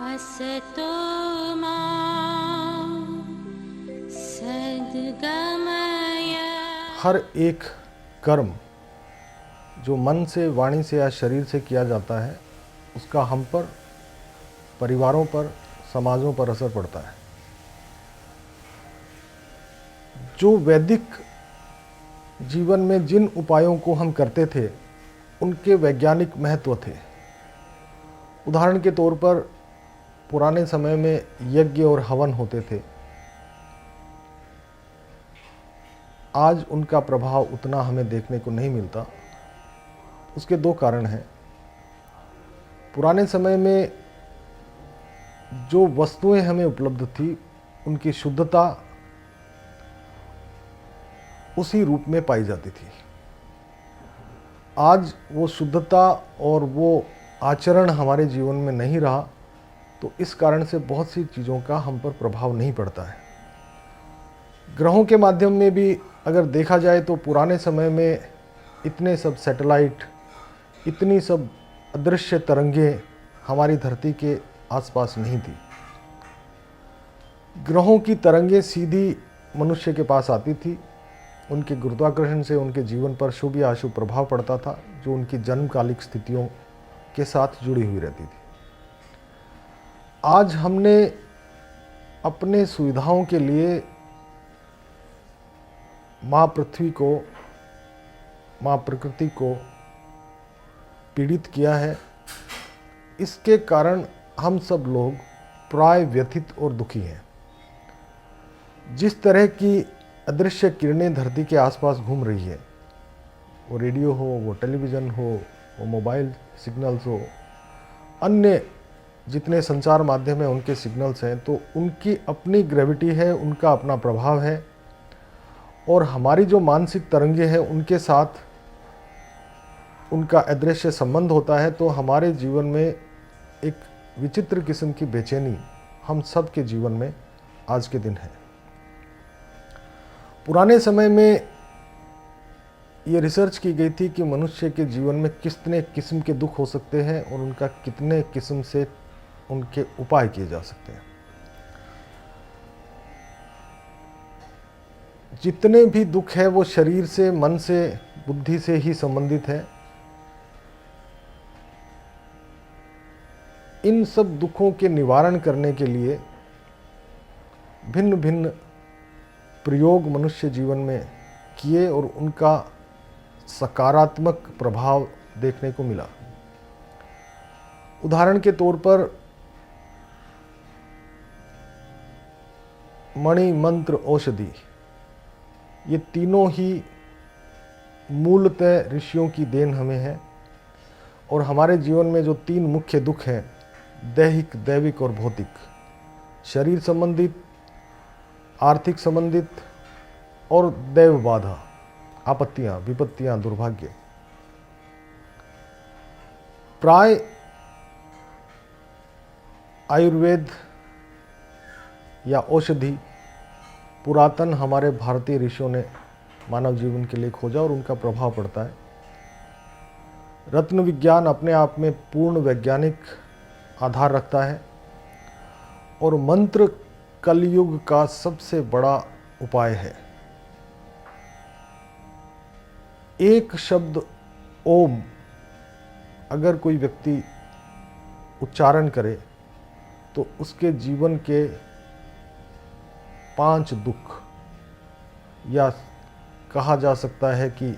असतो मा सद्गमय। हर एक कर्म जो मन से, वाणी से या शरीर से किया जाता है, उसका हम पर, परिवारों पर, समाजों पर असर पड़ता है। जो वैदिक जीवन में जिन उपायों को हम करते थे, उनके वैज्ञानिक महत्व थे। उदाहरण के तौर पर पुराने समय में यज्ञ और हवन होते थे। आज उनका प्रभाव उतना हमें देखने को नहीं मिलता। उसके दो कारण हैं। पुराने समय में जो वस्तुएं हमें उपलब्ध थी, उनकी शुद्धता उसी रूप में पाई जाती थी। आज वो शुद्धता और वो आचरण हमारे जीवन में नहीं रहा, तो इस कारण से बहुत सी चीज़ों का हम पर प्रभाव नहीं पड़ता है। ग्रहों के माध्यम में भी अगर देखा जाए तो पुराने समय में इतने सब सैटेलाइट, इतनी सब अदृश्य तरंगें हमारी धरती के आसपास नहीं थी। ग्रहों की तरंगें सीधी मनुष्य के पास आती थी। उनके गुरुत्वाकर्षण से उनके जीवन पर शुभ या अशुभ प्रभाव पड़ता था, जो उनकी जन्मकालिक स्थितियों के साथ जुड़ी हुई रहती थी। आज हमने अपने सुविधाओं के लिए माँ पृथ्वी को, माँ प्रकृति को पीड़ित किया है। इसके कारण हम सब लोग प्राय व्यथित और दुखी हैं। जिस तरह की अदृश्य किरणें धरती के आसपास घूम रही है, वो रेडियो हो, वो टेलीविज़न हो, वो मोबाइल सिग्नल्स हो, अन्य जितने संचार माध्यम हैं उनके सिग्नल्स हैं, तो उनकी अपनी ग्रेविटी है, उनका अपना प्रभाव है। और हमारी जो मानसिक तरंगे हैं, उनके साथ उनका अदृश्य संबंध होता है। तो हमारे जीवन में एक विचित्र किस्म की बेचैनी हम सब के जीवन में आज के दिन है। पुराने समय में ये रिसर्च की गई थी कि मनुष्य के जीवन में कितने किस्म के दुख हो सकते हैं और उनका कितने किस्म से उनके उपाय किए जा सकते हैं। जितने भी दुख है वो शरीर से, मन से, बुद्धि से ही संबंधित है। इन सब दुखों के निवारण करने के लिए भिन्न भिन्न प्रयोग मनुष्य जीवन में किए और उनका सकारात्मक प्रभाव देखने को मिला। उदाहरण के तौर पर मणि, मंत्र, औषधि, ये तीनों ही मूलतः ऋषियों की देन हमें है। और हमारे जीवन में जो तीन मुख्य दुख हैं, दैहिक, दैविक और भौतिक, शरीर संबंधित, आर्थिक संबंधित और दैव बाधा, आपत्तियां, विपत्तियां, दुर्भाग्य, प्राय आयुर्वेद या औषधि पुरातन हमारे भारतीय ऋषियों ने मानव जीवन के लिए खोजा और उनका प्रभाव पड़ता है। रत्न विज्ञान अपने आप में पूर्ण वैज्ञानिक आधार रखता है और मंत्र कलयुग का सबसे बड़ा उपाय है। एक शब्द ओम अगर कोई व्यक्ति उच्चारण करे तो उसके जीवन के 5 दुख, या कहा जा सकता है कि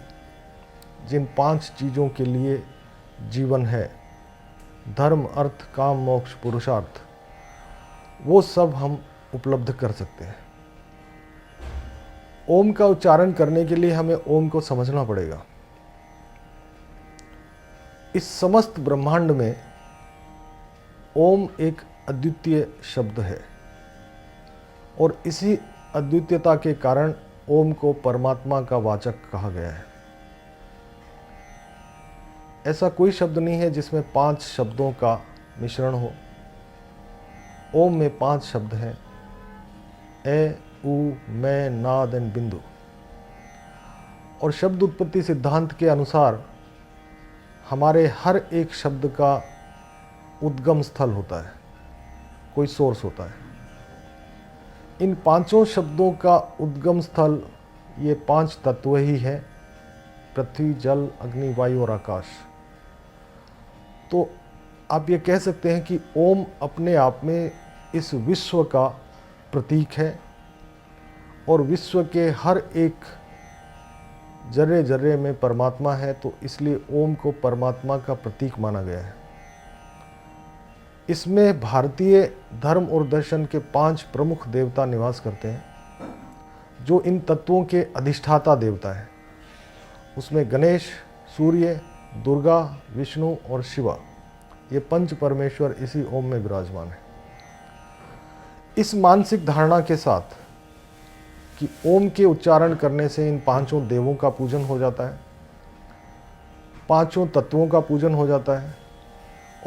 जिन 5 चीज़ों के लिए जीवन है, धर्म, अर्थ, काम, मोक्ष, पुरुषार्थ, वो सब हम उपलब्ध कर सकते हैं। ओम का उच्चारण करने के लिए हमें ओम को समझना पड़ेगा। इस समस्त ब्रह्मांड में ओम एक अद्वितीय शब्द है और इसी अद्वितीयता के कारण ओम को परमात्मा का वाचक कहा गया है। ऐसा कोई शब्द नहीं है जिसमें 5 शब्दों का मिश्रण हो। ओम में 5 शब्द हैं, ए, उ, मैं, नाद एंड बिंदु। और शब्द उत्पत्ति सिद्धांत के अनुसार हमारे हर एक शब्द का उद्गम स्थल होता है। कोई सोर्स होता है। इन पांचों शब्दों का उद्गम स्थल ये 5 तत्व ही हैं, पृथ्वी, जल, अग्नि, वायु और आकाश। तो आप ये कह सकते हैं कि ओम अपने आप में इस विश्व का प्रतीक है और विश्व के हर एक जर्रे जर्रे में परमात्मा है, तो इसलिए ओम को परमात्मा का प्रतीक माना गया है। इसमें भारतीय धर्म और दर्शन के 5 प्रमुख देवता निवास करते हैं, जो इन तत्वों के अधिष्ठाता देवता हैं। उसमें गणेश, सूर्य, दुर्गा, विष्णु और शिवा, ये 5 परमेश्वर इसी ओम में विराजमान है। इस मानसिक धारणा के साथ कि ओम के उच्चारण करने से इन 5 देवों का पूजन हो जाता है, 5 तत्वों का पूजन हो जाता है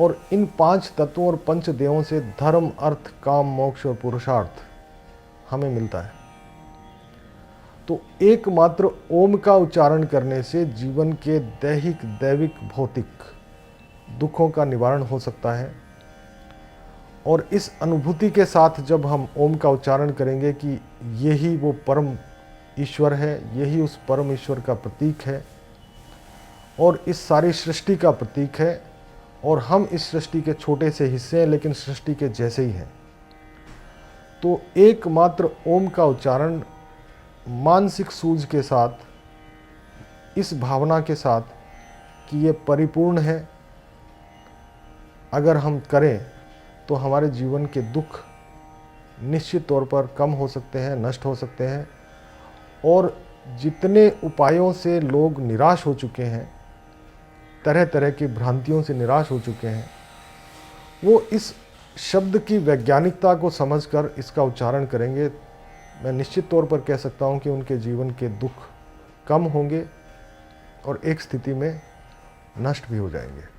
और इन 5 तत्वों और 5 देवों से धर्म, अर्थ, काम, मोक्ष और पुरुषार्थ हमें मिलता है। तो एकमात्र ओम का उच्चारण करने से जीवन के दैहिक, दैविक, भौतिक दुखों का निवारण हो सकता है। और इस अनुभूति के साथ जब हम ओम का उच्चारण करेंगे कि यही वो परम ईश्वर है, यही उस परम ईश्वर का प्रतीक है और इस सारी सृष्टि का प्रतीक है और हम इस सृष्टि के छोटे से हिस्से हैं लेकिन सृष्टि के जैसे ही हैं, तो एकमात्र ओम का उच्चारण मानसिक सूझ के साथ, इस भावना के साथ कि ये परिपूर्ण है, अगर हम करें तो हमारे जीवन के दुख निश्चित तौर पर कम हो सकते हैं, नष्ट हो सकते हैं। और जितने उपायों से लोग निराश हो चुके हैं, तरह तरह की भ्रांतियों से निराश हो चुके हैं, वो इस शब्द की वैज्ञानिकता को समझकर इसका उच्चारण करेंगे, मैं निश्चित तौर पर कह सकता हूँ कि उनके जीवन के दुख कम होंगे और एक स्थिति में नष्ट भी हो जाएंगे।